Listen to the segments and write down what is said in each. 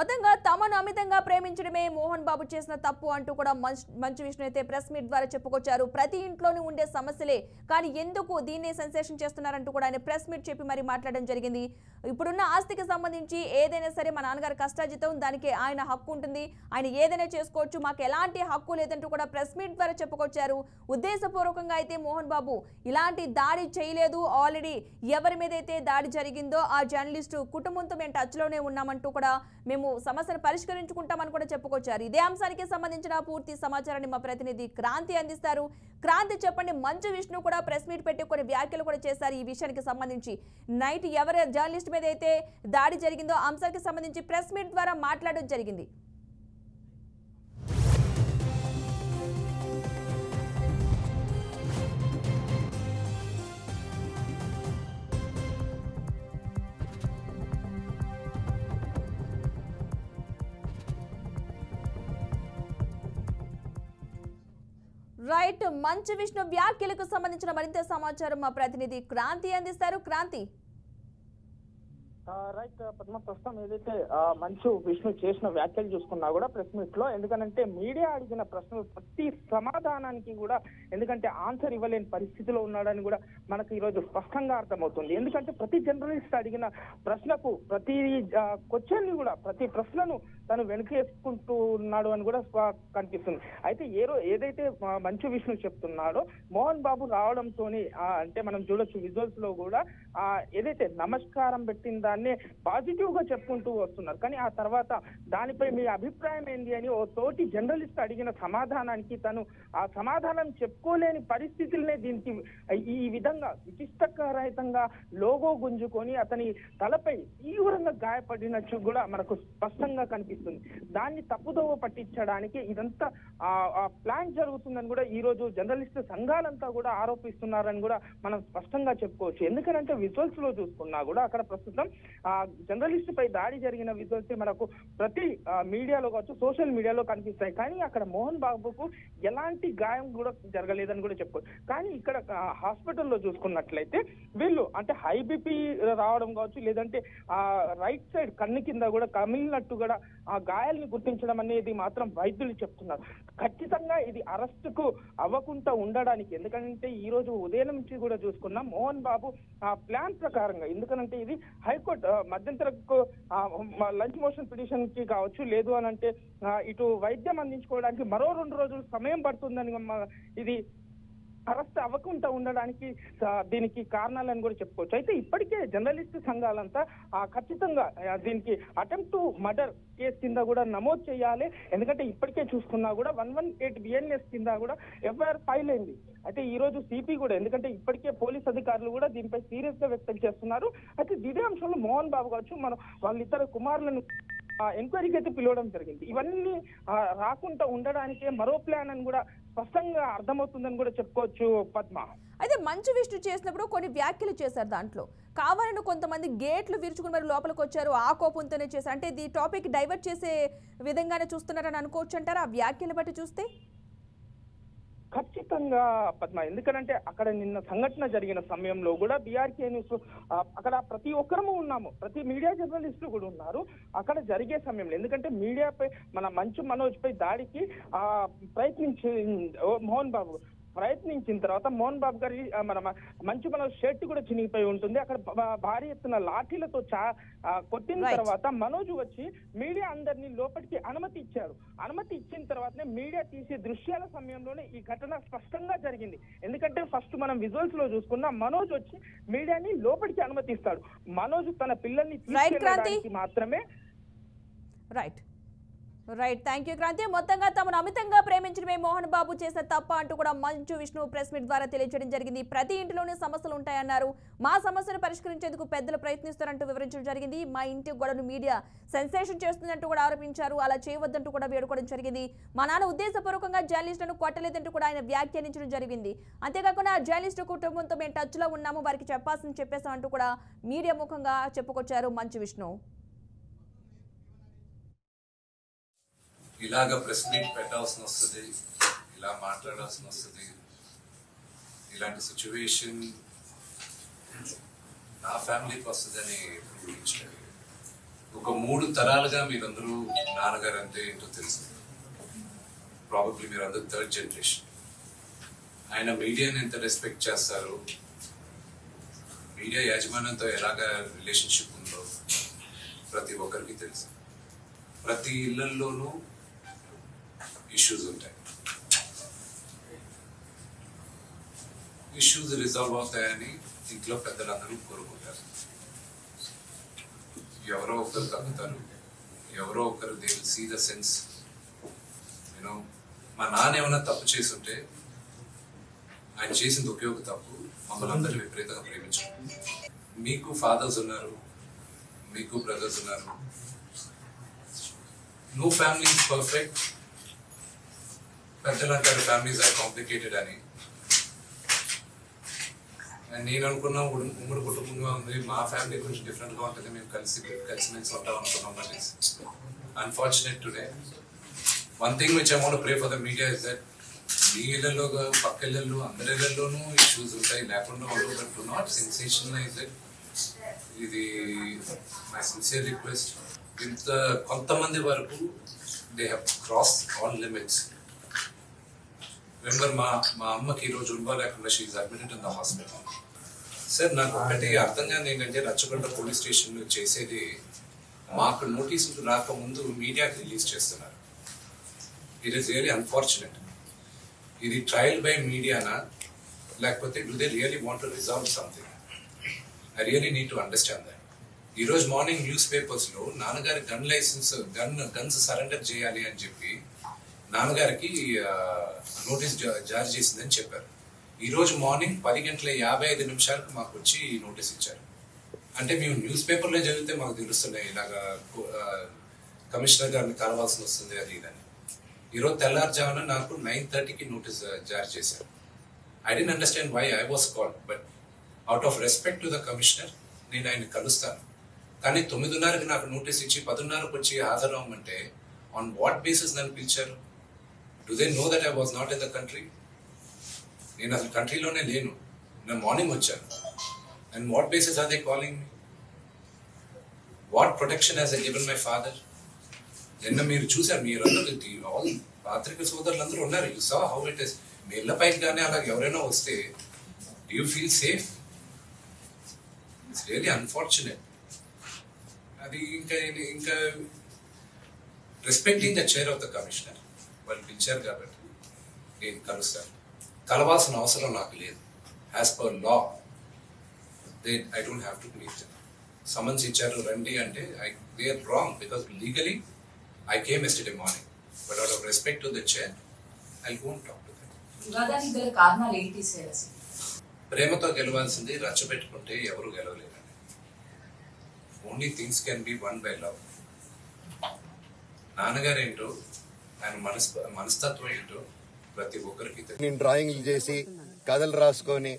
మొత్తంగా తమను అమితంగా ప్రేమించడమే మోహన్ బాబు చేసిన తప్పు అంటూ కూడా మంచు విష్ణు అయితే ప్రెస్ మీట్ ద్వారా చెప్పుకొచ్చారు. ప్రతి ఇంట్లోనూ ఉండే సమస్యలే, కానీ ఎందుకు దీన్ని సెన్సేషన్ చేస్తున్నారంటూ కూడా ఆయన ప్రెస్ మీట్ చెప్పి మరి మాట్లాడడం జరిగింది. ఇప్పుడున్న ఆస్తికి సంబంధించి ఏదైనా సరే మా నాన్నగారి కష్టార్జితం, దానికి ఆయన హక్కు ఉంటుంది, ఆయన ఏదైనా చేసుకోవచ్చు, మాకు ఎలాంటి హక్కు లేదంటూ కూడా ప్రెస్ మీట్ ద్వారా చెప్పుకొచ్చారు. ఉద్దేశపూర్వకంగా అయితే మోహన్ బాబు ఇలాంటి దాడి చేయలేదు. ఆల్రెడీ ఎవరి మీద అయితే దాడి జరిగిందో ఆ జర్నలిస్టు కుటుంబంతో మేము టచ్లోనే ఉన్నామంటూ కూడా మేము సమస్యను పరిష్కరించుకుంటామని కూడా చెప్పుకొచ్చారు. ఇదే అంశానికి సంబంధించిన పూర్తి సమాచారాన్ని మా ప్రతినిధి క్రాంతి అందిస్తారు. క్రాంతి, చెప్పండి. మంచు విష్ణు కూడా ప్రెస్ మీట్ పెట్టి కొన్ని వ్యాఖ్యలు కూడా చేశారు ఈ విషయానికి సంబంధించి. నైట్ ఎవరి జర్నలిస్ట్ మీద అయితే దాడి జరిగిందో ఆ అంశానికి సంబంధించి ప్రెస్ మీట్ ద్వారా మాట్లాడడం జరిగింది. రైట్, మంచు విష్ణు వ్యాఖ్యలకు సంబంధించిన మరింత సమాచారం మా ప్రతినిధి క్రాంతి అందిస్తారు. క్రాంతి. రైట్ పద్మ, ప్రస్తుతం ఏదైతే మంచు విష్ణు చేసిన వ్యాఖ్యలు చూసుకున్నా కూడా ప్రెస్ మీట్ లో, ఎందుకంటే మీడియా అడిగిన ప్రశ్నలు ప్రతి సమాధానానికి కూడా ఎందుకంటే ఆన్సర్ ఇవ్వలేని పరిస్థితిలో ఉన్నాడని కూడా మనకు ఈ రోజు స్పష్టంగా అర్థమవుతుంది. ఎందుకంటే ప్రతి జర్నలిస్ట్ అడిగిన ప్రశ్నకు ప్రతి క్వశ్చన్ ని కూడా ప్రతి ప్రశ్నను తను వెనుకేసుకుంటూ ఉన్నాడు అని కూడా కనిపిస్తుంది. అయితే ఏదైతే మంచు విష్ణు చెప్తున్నాడో మోహన్ బాబు రావడంతో అంటే మనం చూడొచ్చు విజువల్స్ లో కూడా ఏదైతే నమస్కారం పెట్టిన దాన్ని పాజిటివ్ గా చెప్పుకుంటూ వస్తున్నారు. కానీ ఆ తర్వాత దానిపై మీ అభిప్రాయం ఏంది అని ఓ తోటి జర్నలిస్ట్ అడిగిన సమాధానానికి తను ఆ సమాధానం చెప్పుకోలేని పరిస్థితులనే దీనికి ఈ విధంగా విశిష్టరహితంగా లోగో గుంజుకొని అతని తలపై తీవ్రంగా గాయపడినట్టు కూడా మనకు స్పష్టంగా కనిపిస్తుంది. దాన్ని తప్పుదోవ పట్టించడానికి ఇదంతా ప్లాన్ జరుగుతుందని కూడా ఈ రోజు జర్నలిస్ట్ సంఘాలంతా కూడా ఆరోపిస్తున్నారని కూడా మనం స్పష్టంగా చెప్పుకోవచ్చు. ఎందుకంటే విజువల్స్ లో చూసుకున్నా కూడా అక్కడ ప్రస్తుతం జర్నలిస్ట్ పై దాడి జరిగిన విజువల్స్ మనకు ప్రతి మీడియాలో కావచ్చు, సోషల్ మీడియాలో కనిపిస్తాయి. కానీ అక్కడ మోహన్ బాబుకు ఎలాంటి గాయం కూడా జరగలేదని కూడా చెప్పుకోవచ్చు. కానీ ఇక్కడ హాస్పిటల్లో చూసుకున్నట్లయితే వీళ్ళు అంటే హై బీపీ రావడం కావచ్చు, లేదంటే రైట్ సైడ్ కన్ను కింద కూడా కమిలినట్టు కూడా ఆ గాయాలని గుర్తించడం అనేది మాత్రం వైద్యులు చెప్తున్నారు. ఖచ్చితంగా ఇది అరెస్టుకు అవ్వకుండా ఉండడానికి, ఎందుకంటే ఈ రోజు ఉదయం నుంచి కూడా చూసుకున్నాం మోహన్ బాబు ప్లాన్ ప్రకారంగా, ఎందుకంటే ఇది హైకోర్టు మధ్యంతరకు లంచ్ మోషన్ పిటిషన్ కి కావచ్చు, లేదు అని అంటే ఇటు వైద్యం అందించుకోవడానికి మరో 2 రోజులు సమయం పడుతుందని ఇది అరెస్ట్ అవ్వకుండా ఉండడానికి దీనికి కారణాలని కూడా చెప్పుకోవచ్చు. అయితే ఇప్పటికే జర్నలిస్ట్ సంఘాలంతా ఖచ్చితంగా దీనికి అటెంప్ట్ టు మర్డర్ కేసు కింద కూడా నమోదు చేయాలి. ఎందుకంటే ఇప్పటికే చూసుకున్నా కూడా 118 BNS కింద కూడా FIR ఫైల్ అయింది. అయితే ఈ రోజు సిపి కూడా, ఎందుకంటే ఇప్పటికే పోలీస్ అధికారులు కూడా దీనిపై సీరియస్ గా వ్యక్తం చేస్తున్నారు. అయితే ఇదే అంశంలో మోహన్ బాబు కావచ్చు, వాళ్ళిద్దరు కుమారులను ఎంక్వైరీకి అయితే పిలవడం జరిగింది. ఇవన్నీ రాకుండా ఉండడానికే మరో ప్లాన్ అని కూడా స్పష్టంగా అర్థమవుతుందని కూడా చెప్పుకోవచ్చు పద్మ. అయితే మంచు విష్ణు చేసినప్పుడు కొన్ని వ్యాఖ్యలు చేశారు. దాంట్లో కావాలని కొంతమంది గేట్లు విరుచుకుని మరి లోపలికి వచ్చారు, ఆ కోపంతోనే చేశారు. అంటే ఈ టాపిక్ డైవర్ట్ చేసే విధంగానే చూస్తున్నారని అనుకోవచ్చు అంటారా ఆ వ్యాఖ్యలు బట్టి చూస్తే? ఖచ్చితంగా పద్మ, ఎందుకంటే అక్కడ నిన్న సంఘటన జరిగిన సమయంలో కూడా బీఆర్కే న్యూస్ అక్కడ ప్రతి ఒక్కరము ఉన్నాము, ప్రతి మీడియా జర్నలిస్టులు కూడా ఉన్నారు అక్కడ జరిగే సమయంలో. ఎందుకంటే మీడియాపై మన మంచు మనోజ్ పై దాడికి ప్రయత్నించి మోహన్ బాబు ప్రయత్నించిన తర్వాత మోహన్ బాబు గారి మన మంచు మనోజ్ షర్ట్ కూడా చినిగిపోయి ఉంటుంది. అక్కడ భారీ ఎత్తున లాఠీలతో కొట్టిన తర్వాత మనోజ్ వచ్చి మీడియా అందరినీ లోపలికి అనుమతి ఇచ్చారు. అనుమతి ఇచ్చిన తర్వాతనే మీడియా తీసే దృశ్యాల సమయంలోనే ఈ ఘటన స్పష్టంగా జరిగింది. ఎందుకంటే ఫస్ట్ మనం విజువల్స్ లో చూసుకున్న మనోజ్ వచ్చి మీడియాని లోపలికి అనుమతిస్తాడు. మనోజ్ తన పిల్లల్ని తీసుకెళ్ళడానికి మాత్రమే. Right, thank you Kranthi. మొత్తంగా తమను అమితంగా ప్రేమించడమే మోహన్ బాబు చేసిన తప్ప అంటూ కూడా మంచు విష్ణు ప్రెస్ మీట్ ద్వారా తెలియజేయడం జరిగింది. ప్రతి ఇంటిలోనే సమస్యలు ఉంటాయన్నారు. మా సమస్యను పరిష్కరించేందుకు పెద్దలు ప్రయత్నిస్తారంటూ వివరించడం జరిగింది. మా ఇంటి గొడవను మీడియా సెన్సేషన్ చేస్తుందంటూ కూడా ఆరోపించారు. అలా చేయవద్దంటూ కూడా వేడుకోవడం జరిగింది. మా నాన్న ఉద్దేశపూర్వకంగా జర్నలిస్టులను కొట్టలేదంటూ కూడా ఆయన వ్యాఖ్యానించడం జరిగింది. అంతేకాకుండా జర్నలిస్టు కుటుంబంతో మేము టచ్ లో ఉన్నాము, వారికి చెప్పాల్సింది చెప్పేసాం అంటూ కూడా మీడియా ముఖంగా చెప్పుకొచ్చారు మంచు విష్ణు. ఇలాగ ప్రెస్ మీట్ పెట్టాల్సిన వస్తుంది, ఇలా మాట్లాడాల్సిన వస్తుంది. ఇలాంటి సిచ్యువేషన్ నా ఫ్యామిలీకి వస్తుందని ఊహించలేదు. ఒక 3 తరాలుగా మీరందరూ నాన్నగారు అంటే ఏంటో తెలుసు. ప్రాబబ్లీ మీరందరూ 3rd జనరేషన్. ఆయన మీడియాని ఎంత రెస్పెక్ట్ చేస్తారు, మీడియా యాజమాన్యంతో ఎలాగా రిలేషన్షిప్ ఉందో ప్రతి ఒక్కరికి తెలుసు. ప్రతి ఇళ్లలోనూ ఇష్యూస్ ఉంటాయి. ఇష్యూస్ రిజాల్వ్ అవుతాయని ఇంట్లో పెద్దలందరూ కోరుకుంటారు. ఎవరో ఒకరు తగ్గుతారు, ఎవరో ఒకరు they will see the sense. You know మా నాన్న ఏమైనా తప్పు చేస్తుంటే ఆయన చేసింది ఒకే ఒక తప్పు, మమ్మల్ని అందరూ విపరీతంగా ప్రేమించారు. మీకు ఫాదర్స్ ఉన్నారు, మీకు బ్రదర్స్ ఉన్నారు. No family is perfect. పెద్దలు అంటారు ఫ్యామిలీస్ ఆర్ కాంప్లికేటెడ్ అని. నేను అనుకున్నా ఉమ్మడి కుటుంబంగా ఉంది, మా ఫ్యామిలీ కొంచెం డిఫరెంట్గా ఉంటుంది, మేము కలిసిమెలిసి ఉంటాం అనుకున్నాం. But it's unfortunate today. One thing which I want to pray for the media is that మీ ఇళ్లలో పక్క ఇళ్లలో అందరి ఇళ్లలోనూ ఇష్యూస్ ఉంటాయి, లేకుండా ఉండవు. But do not sensationalize it. ఇది మై సిన్సియర్ రిక్వెస్ట్. ఇంత కొంతమంది వరకు they have cross all limits. Remember మా అమ్మకి ఈరోజు లేకుండా she is admitted in the hospital. Sir నాకు ఒకటి అర్థం కాదు ఏంటంటే రచ్చగొండ పోలీస్ స్టేషన్ చేసేది మాకు నోటీసులు రాకముందు మీడియాకి రిలీజ్ చేస్తున్నారు. It is really unfortunate. ఇది ట్రయల్ బై మీడియానా లేకపోతే do they really want to resolve something? I really need to understand that. ఈరోజు మార్నింగ్ న్యూస్ పేపర్స్లో నాన్నగారి గన్స్ సరెండర్ చేయాలి అని చెప్పి నాన్నగారికి నోటీస్ జారీ చేసిందని చెప్పారు. ఈరోజు మార్నింగ్ 10:55 మాకు వచ్చి నోటీస్ ఇచ్చారు. అంటే మేము న్యూస్ పేపర్లో చదివితే మాకు తెలుస్తున్నాయి ఇలాగా కమిషనర్ గారిని కలవాల్సి వస్తుంది అది ఇదని. ఈరోజు తెల్లారుజామున నాకు 9:30కి నోటీస్ జారీ చేశారు. I didn't understand why I was called, but out of respect to the commissioner నేను ఆయన కలుస్తాను. కానీ 9:30కి నాకు నోటీస్ ఇచ్చి 10:30కి వచ్చి హాజరవ్వమంటే ఆన్ వాట్ బేసిస్ నన్ను పిలిచారు? Do they know that I was not in the country? నేను అసలు కంట్రీలోనే లేను. నేను మార్నింగ్ వచ్చాను. And what basis are they calling me? What protection has I given my father? నిన్న మీరు చూసారు, మీరందరూ ఆల్ పాత్రిక సోదరులందరూ ఉన్నారు. You saw how it is. మీ ఇళ్ల పైకి కానీ అలా ఎవరైనా వస్తే do you feel safe? It's really unfortunate. అది ఇంకా respecting the chair of the commissioner వాళ్ళు పిలిచారు కాబట్టి నేను కలుస్తాను. కలవాల్సిన అవసరం నాకు లేదు. As per law I don't have to meet them. Summons ఇచ్చారు రండి అంటే they are wrong because legally I came yesterday morning, but out of respect to the chair, I'll go and talk to them. వివాదానికి గల కారణాలు ఏంటి sir? ప్రేమతో గెలవాల్సింది రచ్చబెట్టుకుంటే ఎవరు గెలవలేరండి. Only things can be won by love. నాన్నగారు ఏంటో, ఆయన మనస్తత్వం ఏంటో ప్రతి ఒక్కరికి తెలుసు. నేను డ్రాయింగ్లు చేసి కథలు రాసుకొని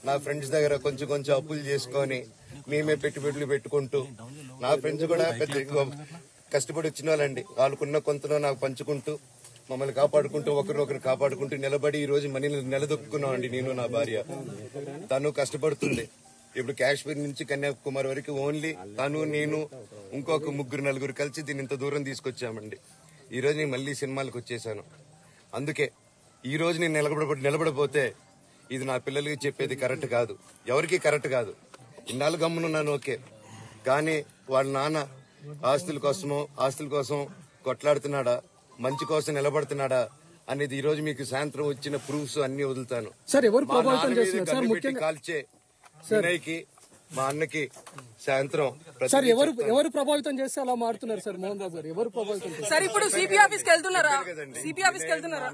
నా ఫ్రెండ్స్ దగ్గర కొంచెం అప్పులు చేసుకొని మేమే పెట్టుబడులు పెట్టుకుంటూ, నా ఫ్రెండ్స్ కూడా పెద్ద కష్టపడి వచ్చిన వాళ్ళండి. వాళ్ళకున్న కొంతలో నాకు పంచుకుంటూ మమ్మల్ని కాపాడుకుంటూ ఒకరినొకరు కాపాడుకుంటూ నిలబడి ఈ రోజు మనీని నిలదొక్కున్నాం అండి. నేను నా భార్య తను కష్టపడుతుంది. ఇప్పుడు కాశ్మీర్ నుంచి కన్యాకుమారి వరకు ఓన్లీ తను నేను ఇంకొక 3-4 కలిసి దీన్ని ఇంత దూరం తీసుకొచ్చామండి. ఈ రోజు నేను మళ్ళీ సినిమాలకు వచ్చేసాను. అందుకే ఈ రోజు నేను నిలబడిపోతే ఇది నా పిల్లలకి చెప్పేది కరెక్ట్ కాదు, ఎవరికి కరెక్ట్ కాదు. ఇన్నాళ్ళు గమ్మునున్నాను ఓకే, కానీ వాళ్ళ నాన్న ఆస్తుల కోసం కొట్లాడుతున్నాడా, మంచి కోసం నిలబడుతున్నాడా అనేది ఈ రోజు మీకు సాయంత్రం వచ్చిన ప్రూఫ్స్ అన్ని వదులుతాను. కాల్చే వినయ్కి మా అన్నకి సాయంత్రం ఎవరు ప్రభావితం చేస్తే అలా మారుతున్నారు సార్? మోహన్ బాబు గారు ఎవరు ప్రభావితం చేస్తారు సార్? ఇప్పుడు సిపి ఆఫీస్కి వెళ్తున్నారా? సిపి ఆఫీస్కి వెళ్తున్నారా?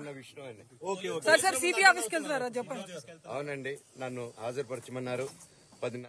సార్ సిపి ఆఫీస్కి వెళ్తున్నారా చెప్పండి. అవునండి, నన్ను హాజరుపరచమన్నారు. 10